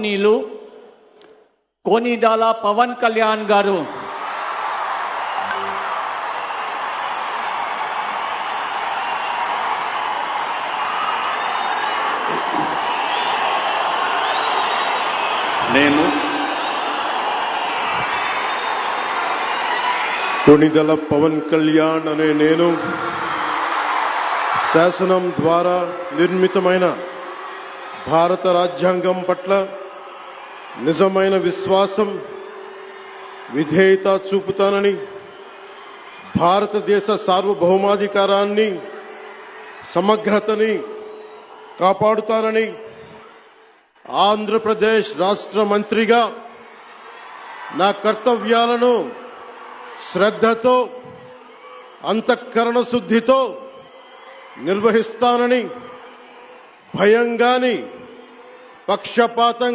నీలు కోనిదాల పవన్ కళ్యాణ్ గారు నేను కొనిదల పవన్ కళ్యాణ్ అనే నేను శాసనం ద్వారా నిర్మితమైన భారత రాజ్యాంగం పట్ల నిజమైన విశ్వాసం విధేయత చూపుతానని, భారతదేశ సార్వభౌమాధికారాన్ని సమగ్రతని కాపాడుతానని, ఆంధ్రప్రదేశ్ రాష్ట్ర మంత్రిగా నా కర్తవ్యాలను శ్రద్ధతో అంతఃకరణ శుద్ధితో నిర్వహిస్తానని, భయం గాని పక్షపాతం